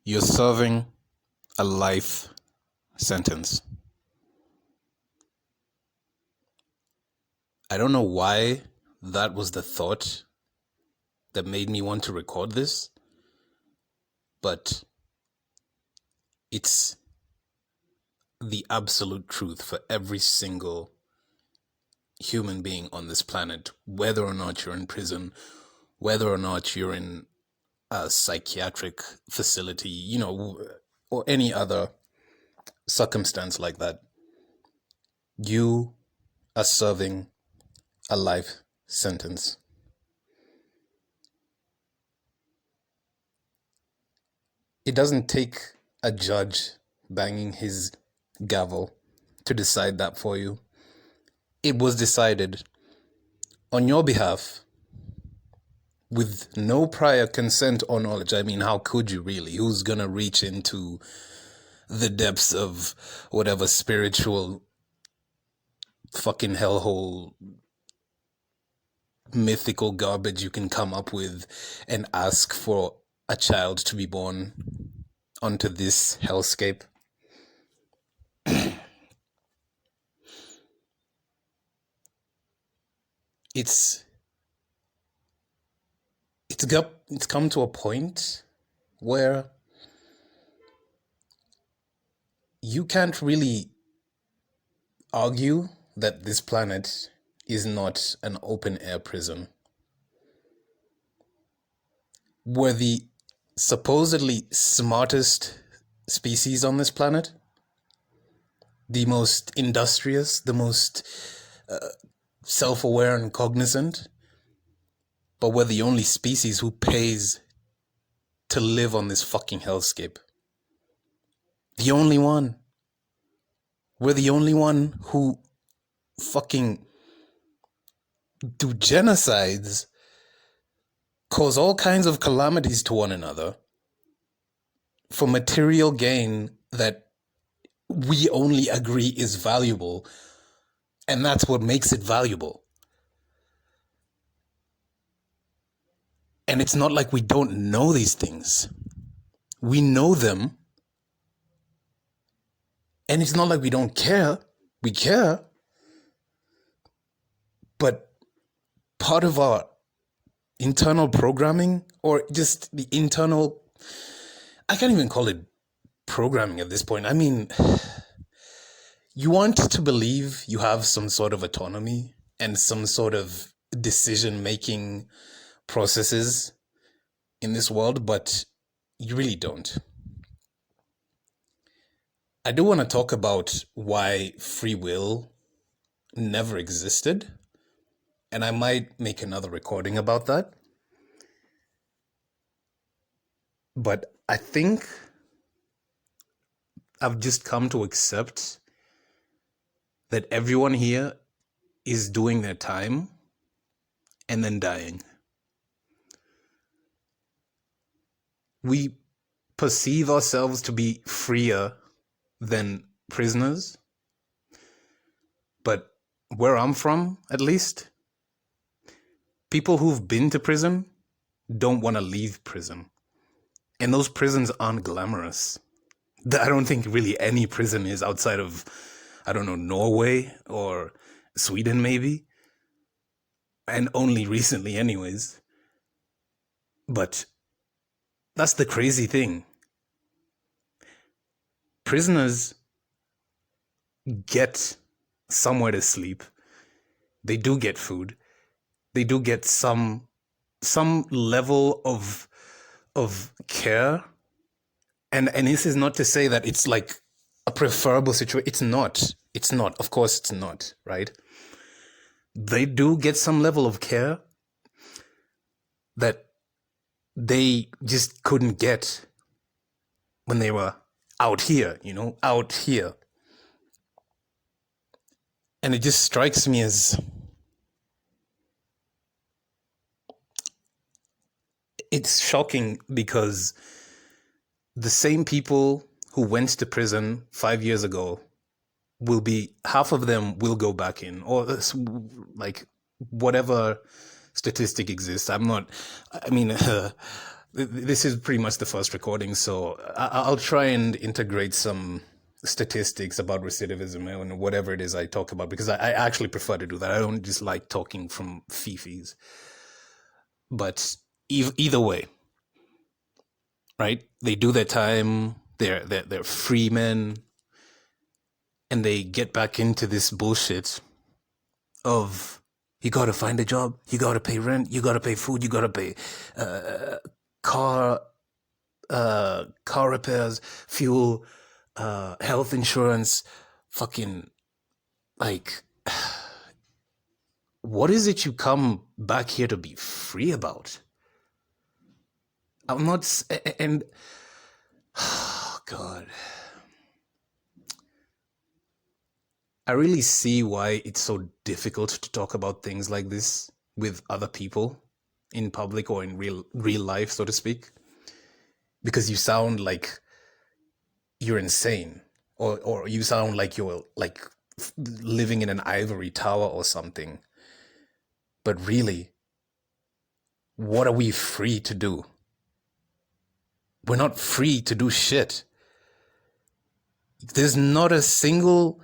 You're serving a life sentence. I don't know why that was the thought that made me want to record this, but it's the absolute truth for every single human being on this planet, whether or not you're in prison, whether or not you're in a psychiatric facility, or any other circumstance like that. You are serving a life sentence. It doesn't take a judge banging his gavel to decide that for you. It was decided on your behalf with no prior consent or knowledge. I mean, how could you really? Who's gonna reach into the depths of whatever spiritual fucking hellhole mythical garbage you can come up with and ask for a child to be born onto this hellscape? It's come to a point where you can't really argue that this planet is not an open-air prison. We're the supposedly smartest species on this planet, the most industrious, the most self-aware and cognizant, but we're the only species who pays to live on this fucking hellscape. The only one. We're the only one who fucking do genocides, cause all kinds of calamities to one another for material gain that we only agree is valuable, and that's what makes it valuable. And it's not like we don't know these things. We know them. And it's not like we don't care. We care. But part of our internal programming, or just the internal, I can't even call it programming at this point. I mean, you want to believe you have some sort of autonomy and some sort of decision-making processes in this world, but you really don't. I do want to talk about why free will never existed, and I might make another recording about that. But I think I've just come to accept that everyone here is doing their time and then dying. We perceive ourselves to be freer than prisoners, but where I'm from, at least, people who've been to prison don't want to leave prison. And those prisons aren't glamorous. I don't think really any prison is outside of, Norway or Sweden maybe. And only recently anyways. But that's the crazy thing. Prisoners get somewhere to sleep. They do get food. They do get some level of care. And this is not to say that it's like a preferable situation. It's not. It's not. Of course it's not, right? They do get some level of care that they just couldn't get when they were out here, out here. And it just strikes me as it's shocking, because the same people who went to prison 5 years ago half of them will go back in, or like whatever statistic exists. This is pretty much the first recording, so I'll try and integrate some statistics about recidivism and whatever it is I talk about, because I actually prefer to do that. I don't just like talking from fifis. But either way, right? They do their time. They're free men, and they get back into this bullshit of you gotta find a job, you gotta pay rent, you gotta pay food, you gotta pay car repairs, fuel, health insurance, fucking, like, what is it you come back here to be free about? I'm not, and, oh God. I really see why it's so difficult to talk about things like this with other people in public or in real life, so to speak, because you sound like you're insane, or you sound like you're like living in an ivory tower or something. But really, what are we free to do? We're not free to do shit. There's not a single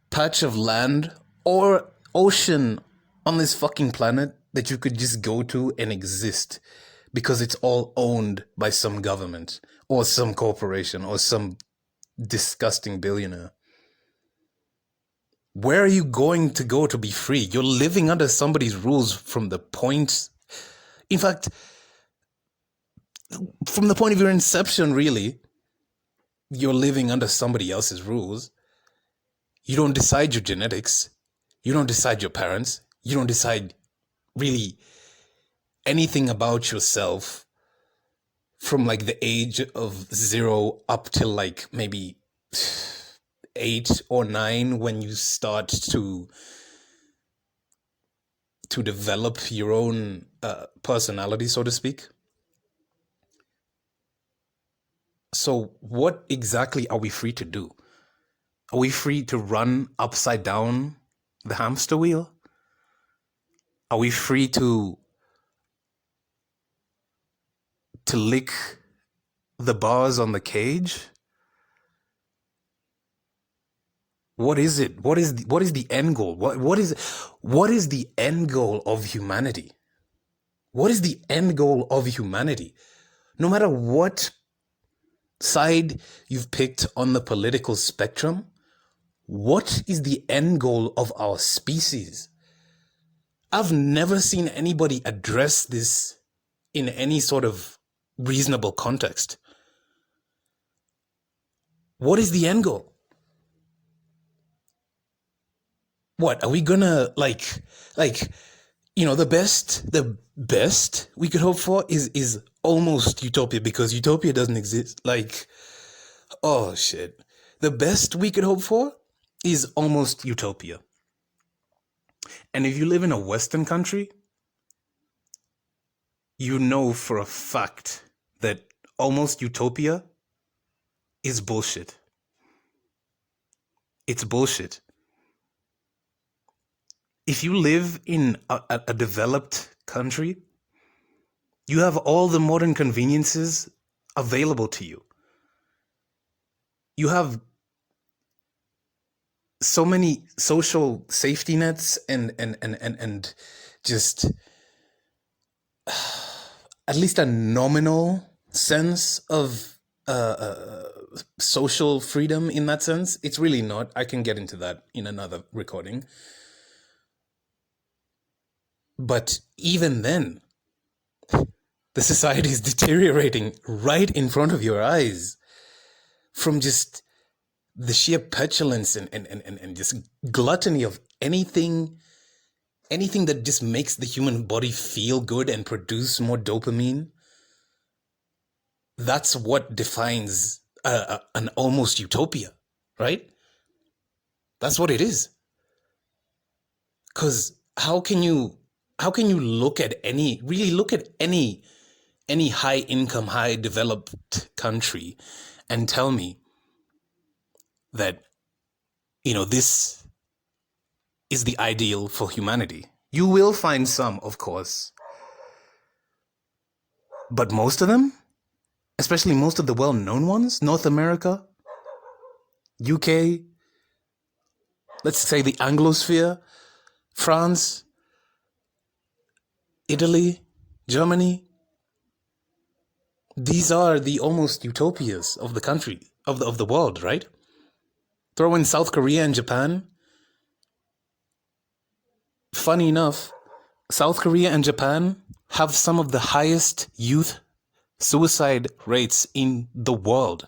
patch of land or ocean on this fucking planet that you could just go to and exist, because it's all owned by some government or some corporation or some disgusting billionaire. Where are you going to go to be free? You're living under somebody's rules from the point, in fact, from the point of your inception, really, you're living under somebody else's rules. You don't decide your genetics. You don't decide your parents. You don't decide really anything about yourself from like the age of 0 up till like maybe 8 or 9, when you start to develop your own personality, so to speak. So what exactly are we free to do? Are we free to run upside down the hamster wheel? Are we free to lick the bars on the cage? What is it? What is the end goal? What is the end goal of humanity? What is the end goal of humanity? No matter what side you've picked on the political spectrum, what is the end goal of our species? I've never seen anybody address this in any sort of reasonable context. What is the end goal? What are we gonna like, the best we could hope for is almost utopia, because utopia doesn't exist. Like, oh shit. The best we could hope for is almost utopia. And if you live in a Western country, you know for a fact that almost utopia is bullshit. It's bullshit. If you live in a developed country, you have all the modern conveniences available to you. You have so many social safety nets and just at least a nominal sense of social freedom in that sense. It's really not. I can get into that in another recording. But even then, the society is deteriorating right in front of your eyes from just the sheer petulance and just gluttony of anything that just makes the human body feel good and produce more dopamine. That's what defines an almost utopia, right? That's what it is. Because how can you look at any high income, high developed country and tell me that, this is the ideal for humanity? You will find some, of course, But most of them, especially most of the well-known ones, North America, UK, let's say the Anglosphere, France, Italy, Germany, these are the almost utopias of the country, of the world, right? Throw in South Korea and Japan. Funny enough, South Korea and Japan have some of the highest youth suicide rates in the world.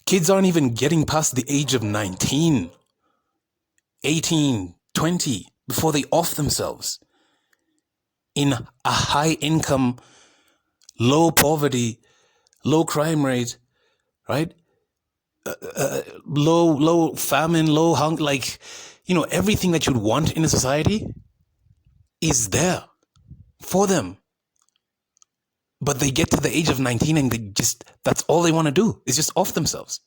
Kids aren't even getting past the age of 19, 18, 20 before they off themselves. In a high income, low poverty, low crime rate, right? Low famine, low hunger, like, everything that you'd want in a society is there for them. But they get to the age of 19 and that's all they want to do is just off themselves.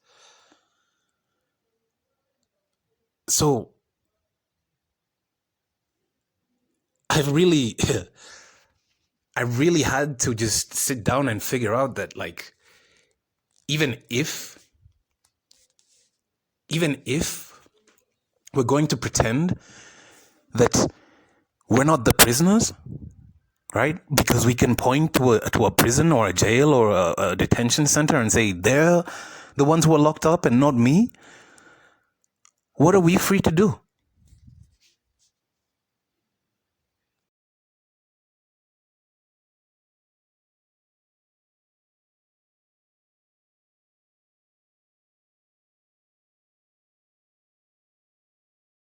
So I really had to just sit down and figure out that, like, even if we're going to pretend that we're not the prisoners, right? Because we can point to a prison or a jail or a detention center and say they're the ones who are locked up and not me. What are we free to do?